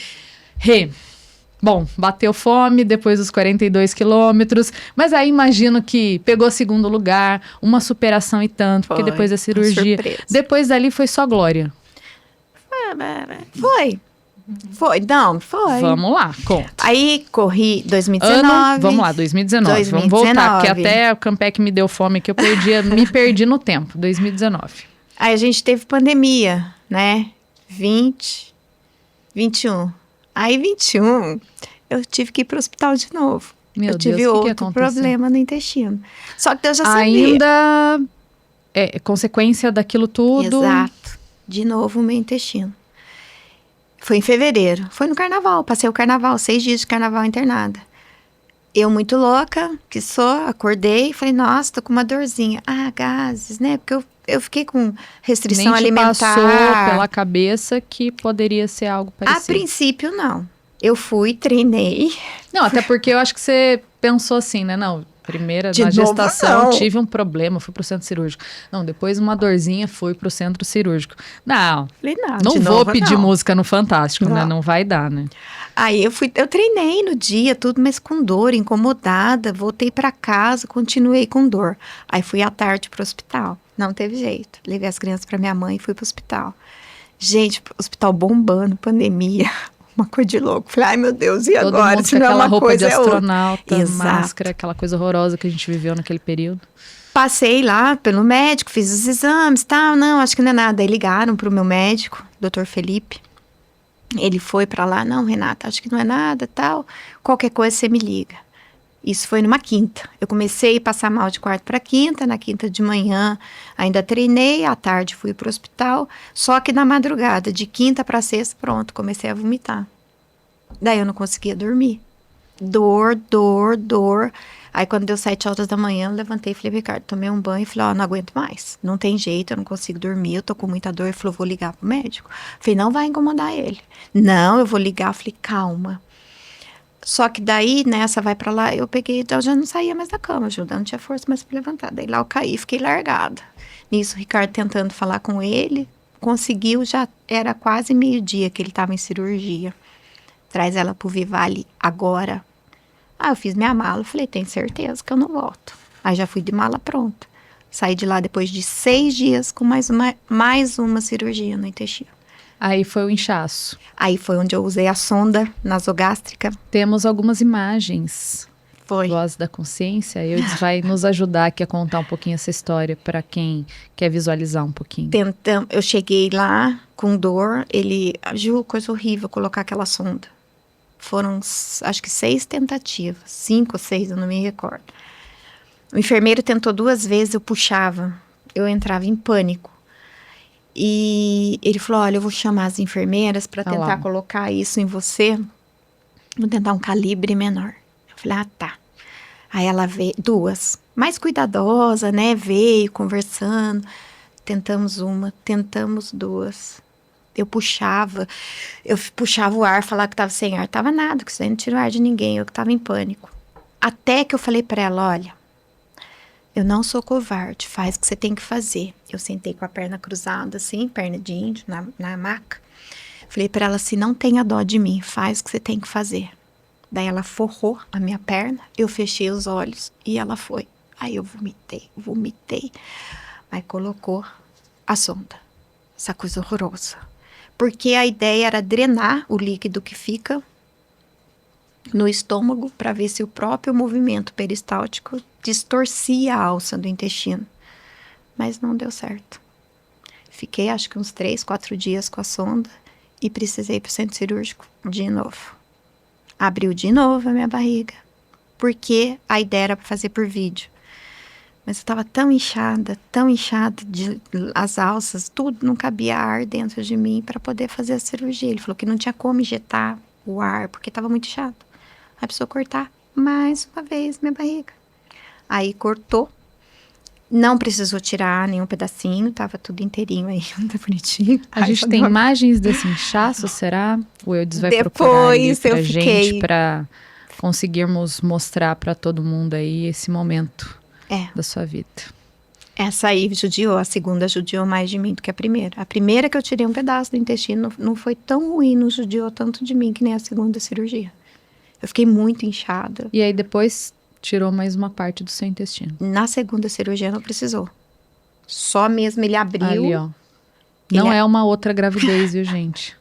Bom, bateu fome depois dos 42 quilômetros, mas aí imagino que pegou segundo lugar, uma superação e tanto, porque Foi, depois da uma cirurgia, surpresa. depois dali foi só glória. Foi. Não, foi. Vamos lá, conta. Aí corri 2019. Ano, vamos lá, 2019. Vamos voltar, porque até o Campec me deu fome que eu me perdi no tempo, 2019. Aí a gente teve pandemia, né? 20, 21. Aí 21, eu tive que ir pro hospital de novo. Meu eu tive Deus, o que outro aconteceu? problema no intestino. Só que eu já sabia. Ainda é consequência daquilo tudo. Exato. De novo o meu intestino. Foi em fevereiro. Foi no carnaval. Passei o carnaval, 6 dias de carnaval internada. Eu muito louca, que sou, acordei e falei, nossa, tô com uma dorzinha. Ah, gases, né? Porque eu fiquei com restrição Nem te alimentar. passou pela cabeça que poderia ser algo A parecido. princípio, não. Eu fui, treinei. Não, até porque eu acho que você pensou assim, né? Não, primeira, De na novo, gestação, não. tive um problema, fui pro centro cirúrgico. Não, depois uma dorzinha, fui pro centro cirúrgico. Não, Falei, não, não de vou novo, pedir não. música no Fantástico, né? Não. Não vai dar, né? Aí eu treinei no dia, tudo, mas com dor, incomodada. Voltei pra casa, continuei com dor. Aí fui à tarde pro hospital. Não teve jeito. Levei as crianças pra minha mãe e fui pro hospital. Gente, hospital bombando, pandemia. Uma coisa de louco. Falei, ai meu Deus, e Todo agora? mundo Se com não é aquela uma roupa de coisa, é outra. astronauta, Exato. máscara, aquela coisa horrorosa que a gente viveu naquele período. Passei lá pelo médico, fiz os exames e tal. Não, acho que não é nada. Aí ligaram pro meu médico, Dr. Felipe. Ele foi pra lá. Não, Renata, acho que não é nada, tal. Qualquer coisa você me liga. Isso foi numa quinta. Eu comecei a passar mal de quarta para quinta. Na quinta de manhã ainda treinei. À tarde fui pro hospital. Só que na madrugada, de quinta para sexta, pronto, comecei a vomitar. Daí eu não conseguia dormir. Dor, dor, dor. Aí quando deu 7 horas da manhã, eu levantei e falei, Ricardo, tomei um banho e falei, ó, não aguento mais. Não tem jeito, eu não consigo dormir, eu tô com muita dor. Ele falou, vou ligar pro médico. Falei, não vai incomodar ele. Não, eu vou ligar. Eu falei, calma. Só que daí, nessa vai pra lá, eu peguei, eu já não saía mais da cama, Júlia, não tinha força mais pra levantar. Daí lá eu caí, fiquei largada. Nisso, o Ricardo tentando falar com ele, conseguiu, já era quase meio-dia que ele tava em cirurgia. Traz ela pro Vivale agora. Ah, eu fiz minha mala, falei, tem certeza que eu não volto. Aí já fui de mala pronta. Saí de lá depois de 6 dias com mais uma cirurgia no intestino. Aí foi o inchaço. Aí foi onde eu usei a sonda nasogástrica. Temos algumas imagens. Foi. Voz da Consciência. A Eudes vai nos ajudar aqui a contar um pouquinho essa história para quem quer visualizar um pouquinho. Eu cheguei lá com dor. Ju, coisa horrível colocar aquela sonda. Foram, acho que 6 tentativas. 5 ou 6, eu não me recordo. O enfermeiro tentou 2 vezes, eu puxava. Eu entrava em pânico. E ele falou, olha, eu vou chamar as enfermeiras para tentar colocar isso em você. Vou tentar um calibre menor. Eu falei, tá. Aí ela veio, 2. Mais cuidadosa, né? Veio conversando. Tentamos 1, tentamos 2. Eu puxava o ar, falava que tava sem ar. Tava nada, que isso aí não tira o ar de ninguém. Eu que tava em pânico. Até que eu falei para ela, olha, eu não sou covarde, faz o que você tem que fazer. Eu sentei com a perna cruzada, assim, perna de índio, na maca. Falei para ela assim, não tenha dó de mim, faz o que você tem que fazer. Daí ela forrou a minha perna, eu fechei os olhos e ela foi. Aí eu vomitei. Aí colocou a sonda, essa coisa horrorosa. Porque a ideia era drenar o líquido que fica no estômago para ver se o próprio movimento peristáltico distorcia a alça do intestino. Mas não deu certo. Fiquei acho que uns 3, 4 dias com a sonda e precisei ir para o centro cirúrgico de novo. Abriu de novo a minha barriga, porque a ideia era para fazer por vídeo. Mas eu estava tão inchada, as alças, tudo, não cabia ar dentro de mim para poder fazer a cirurgia. Ele falou que não tinha como injetar o ar, porque estava muito inchado. Aí precisou cortar mais uma vez minha barriga. Aí cortou, não precisou tirar nenhum pedacinho, tava tudo inteirinho ainda, bonitinho. A gente tem imagens desse inchaço, será? O Eudes vai procurar ali pra gente para conseguirmos mostrar para todo mundo aí esse momento da sua vida. Essa aí judiou, a segunda judiou mais de mim do que a primeira. A primeira que eu tirei um pedaço do intestino não foi tão ruim, não judiou tanto de mim que nem a segunda cirurgia. Eu fiquei muito inchada. E aí depois tirou mais uma parte do seu intestino. Na segunda cirurgia não precisou. Só mesmo ele abriu. Ali, ó. Não é uma outra gravidez, viu, gente?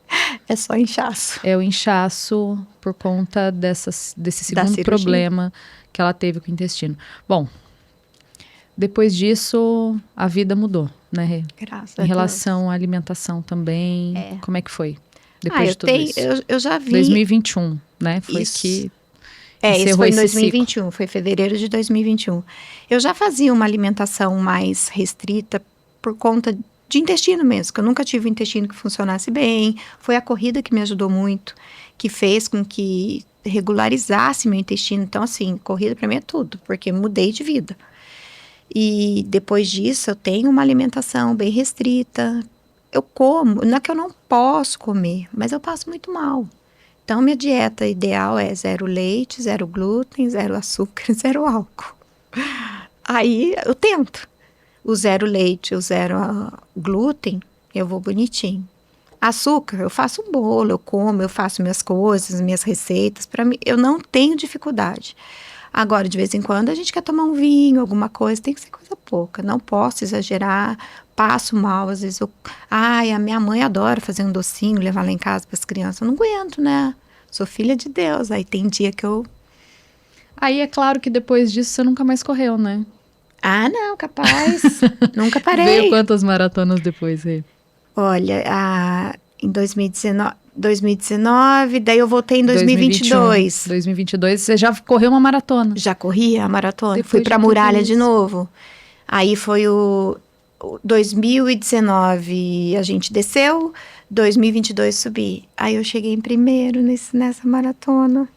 É só inchaço. É o inchaço por conta desse segundo problema que ela teve com o intestino. Bom, depois disso, a vida mudou, né, Rê? Graças a Deus. Em relação à alimentação também, como é que foi? Depois de tudo isso. Eu já vi... 2021, né? Foi isso. Que isso foi em 2021, foi fevereiro de 2021. Eu já fazia uma alimentação mais restrita por conta de intestino mesmo, que eu nunca tive um intestino que funcionasse bem. Foi a corrida que me ajudou muito, que fez com que regularizasse meu intestino. Então, assim, corrida pra mim é tudo, porque mudei de vida. E depois disso, eu tenho uma alimentação bem restrita. Eu como, não é que eu não posso comer, mas eu passo muito mal. Então, minha dieta ideal é 0 leite, 0 glúten, 0 açúcar, 0 álcool. Aí, eu tento. O 0 leite, o 0 glúten, eu vou bonitinho. Açúcar, eu faço um bolo, eu como, eu faço minhas coisas, minhas receitas. Para mim, eu não tenho dificuldade. Agora, de vez em quando, a gente quer tomar um vinho, alguma coisa, tem que ser coisa pouca. Não posso exagerar, passo mal. Às vezes, a minha mãe adora fazer um docinho, levar lá em casa para as crianças. Eu não aguento, né? Sou filha de Deus. Aí tem dia que eu... Aí é claro que depois disso, você nunca mais correu, né? Ah, não, capaz. Nunca parei. Veio quantas maratonas depois, Rê? Olha, em 2019, daí eu voltei em 2022. 2022, você já correu uma maratona. Já corri a maratona. Depois Fui pra Muralha isso. de novo. Aí foi o 2019 a gente desceu, 2022 subi. Aí eu cheguei em primeiro nessa maratona.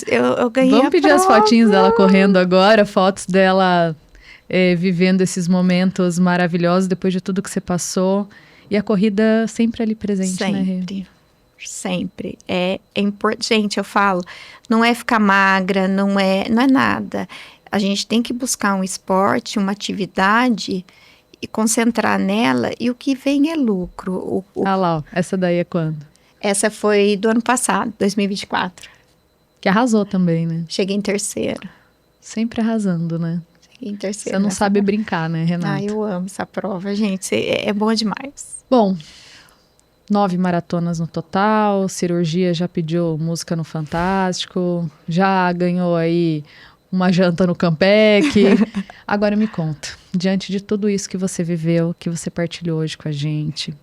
Eu ganhei Vamos a pedir prova. as fotinhas dela correndo agora, fotos dela vivendo esses momentos maravilhosos depois de tudo que você passou. E a corrida sempre ali presente, né, Rê? Sempre. É importante. Gente, eu falo, não é ficar magra, não é nada. A gente tem que buscar um esporte, uma atividade e concentrar nela, e o que vem é lucro. Ah lá, ó, essa daí é quando? Essa foi do ano passado, 2024. Que arrasou também, né? Cheguei em terceiro. Sempre arrasando, né? Cheguei Fiquei em terceiro. Você não nessa sabe prova. brincar, né, Renata? Ah, eu amo essa prova, gente. É bom demais. Bom, 9 maratonas no total, cirurgia, já pediu música no Fantástico, já ganhou aí uma janta no Campec. Agora me conta, diante de tudo isso que você viveu, que você partilhou hoje com a gente,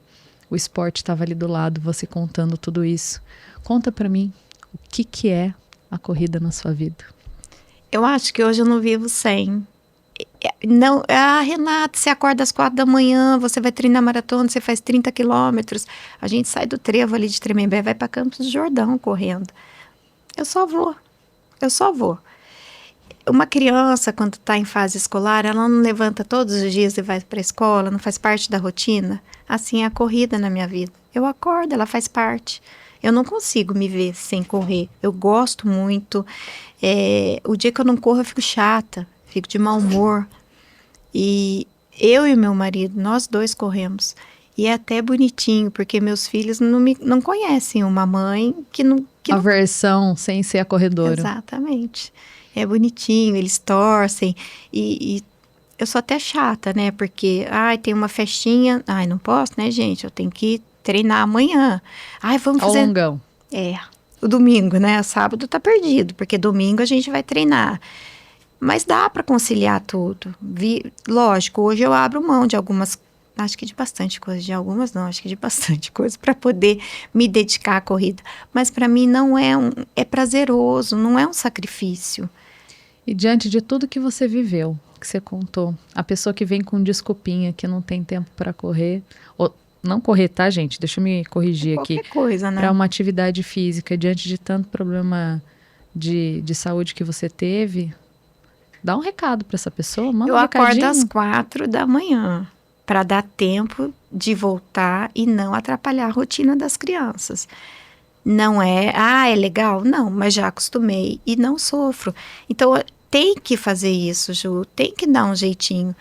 o esporte estava ali do lado, você contando tudo isso. Conta pra mim, o que é a corrida na sua vida? Eu acho que hoje eu não vivo sem. Não, Renata, você acorda às 4 da manhã, você vai treinar maratona, você faz 30 quilômetros. A gente sai do trevo ali de Tremembé, vai para Campos do Jordão correndo. Eu só vou. Uma criança, quando está em fase escolar, ela não levanta todos os dias e vai para a escola, não faz parte da rotina. Assim é a corrida na minha vida. Eu acordo, ela faz parte. Eu não consigo me ver sem correr. Eu gosto muito. O dia que eu não corro, eu fico chata, fico de mau humor. E eu e meu marido, nós dois corremos. E é até bonitinho, porque meus filhos não conhecem uma mãe que não... A versão sem ser a corredora. Exatamente. É bonitinho, eles torcem. E eu sou até chata, né? Porque, tem uma festinha. Não posso, né, gente? Eu tenho que treinar amanhã. Vamos fazer... Ao longão. O domingo, né? Sábado tá perdido, porque domingo a gente vai treinar. Mas dá para conciliar tudo. Lógico, hoje eu abro mão de algumas, acho que de bastante coisa, de algumas não, acho que de bastante coisa para poder me dedicar à corrida. Mas para mim não é prazeroso, não é um sacrifício. E diante de tudo que você viveu, que você contou, a pessoa que vem com desculpinha, que não tem tempo para correr, ou não correr, tá, gente? Deixa eu me corrigir aqui. Qualquer coisa, né? Para uma atividade física, diante de tanto problema de saúde que você teve, dá um recado para essa pessoa, manda um recadinho. Eu acordo às 4 da manhã para dar tempo de voltar e não atrapalhar a rotina das crianças. Não é legal? Não, mas já acostumei e não sofro. Então, tem que fazer isso, Ju, tem que dar um jeitinho.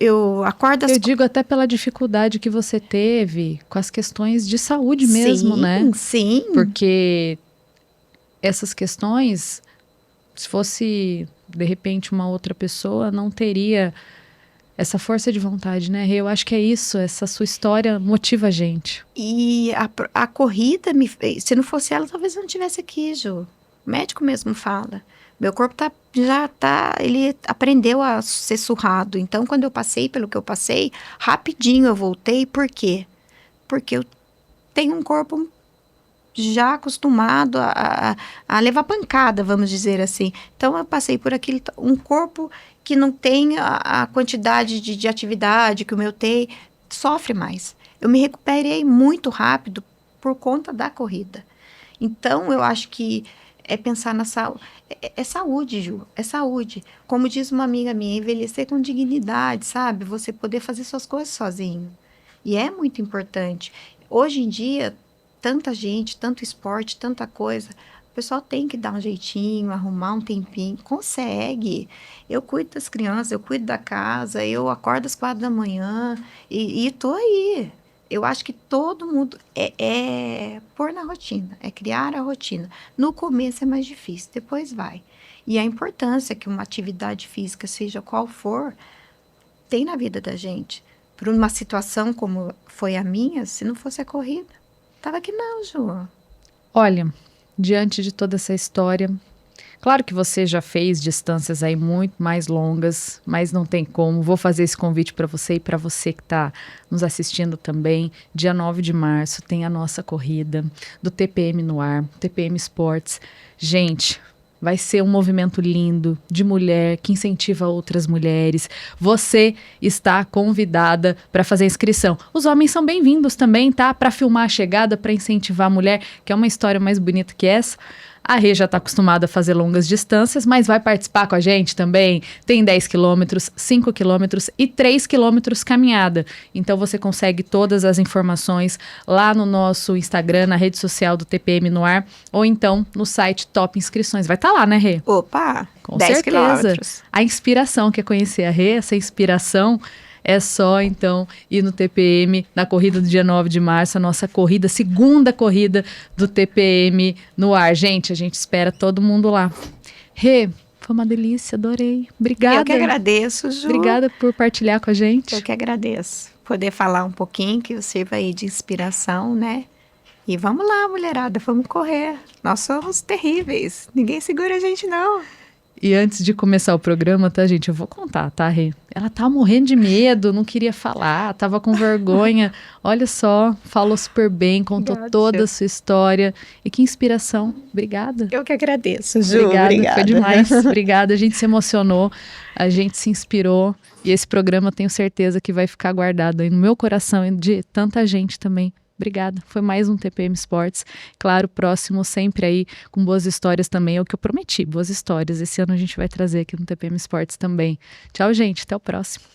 Eu acordo às... Eu digo até pela dificuldade que você teve com as questões de saúde mesmo, né? Sim. Porque essas questões, se fosse, de repente, uma outra pessoa, não teria essa força de vontade, né, Rê? Eu acho que é isso, essa sua história motiva a gente. E a corrida, se não fosse ela, talvez eu não estivesse aqui, Ju. O médico mesmo fala. Meu corpo ele aprendeu a ser surrado. Então, quando eu passei pelo que eu passei, rapidinho eu voltei. Por quê? Porque eu tenho um corpo já acostumado a levar pancada, vamos dizer assim. Então, eu passei por um corpo que não tem a quantidade de atividade que o meu tem, sofre mais. Eu me recuperei muito rápido por conta da corrida. Então, eu acho que é pensar na saúde. É saúde, Ju, é saúde. Como diz uma amiga minha, envelhecer com dignidade, sabe? Você poder fazer suas coisas sozinho. E é muito importante. Hoje em dia, tanta gente, tanto esporte, tanta coisa, o pessoal tem que dar um jeitinho, arrumar um tempinho, consegue. Eu cuido das crianças, eu cuido da casa, eu acordo às 4 da manhã e tô aí. Eu acho que todo mundo é pôr na rotina, é criar a rotina. No começo é mais difícil, depois vai. E a importância que uma atividade física, seja qual for, tem na vida da gente. Por uma situação como foi a minha, se não fosse a corrida, tava aqui não, Ju. Olha, diante de toda essa história, claro que você já fez distâncias aí muito mais longas, mas não tem como. Vou fazer esse convite para você e para você que está nos assistindo também. Dia 9 de março tem a nossa corrida do TPM no ar, TPM Sports. Gente, vai ser um movimento lindo de mulher que incentiva outras mulheres. Você está convidada para fazer a inscrição. Os homens são bem-vindos também, tá? Para filmar a chegada, para incentivar a mulher, que é uma história mais bonita que essa. A Rê já está acostumada a fazer longas distâncias, mas vai participar com a gente também. Tem 10 quilômetros, 5 quilômetros e 3 quilômetros caminhada. Então você consegue todas as informações lá no nosso Instagram, na rede social do TPM no ar, ou então no site Top Inscrições. Vai estar lá, né, Rê? Opa, com 10 certeza. quilômetros. A inspiração, quer conhecer a Rê? Essa inspiração é só, então, ir no TPM, na corrida do dia 9 de março, a nossa corrida, segunda corrida do TPM no ar. Gente, a gente espera todo mundo lá. Rê, foi uma delícia, adorei. Obrigada. Eu que agradeço, Ju. Obrigada por partilhar com a gente. Eu que agradeço. Poder falar um pouquinho, que sirva aí de inspiração, né? E vamos lá, mulherada, vamos correr. Nós somos terríveis. Ninguém segura a gente, não. E antes de começar o programa, tá, gente? Eu vou contar, tá, Rê? Ela tava morrendo de medo, não queria falar, tava com vergonha. Olha só, falou super bem, contou Obrigada. toda a sua história. E que inspiração. Obrigada. Eu que agradeço, Ju. Obrigada, foi demais. Obrigada, a gente se emocionou, a gente se inspirou. E esse programa, tenho certeza que vai ficar guardado aí no meu coração e de tanta gente também. Obrigada, foi mais um TPM Sports. Claro, próximo sempre aí com boas histórias também, é o que eu prometi, boas histórias. Esse ano a gente vai trazer aqui no TPM Sports também. Tchau, gente, até o próximo.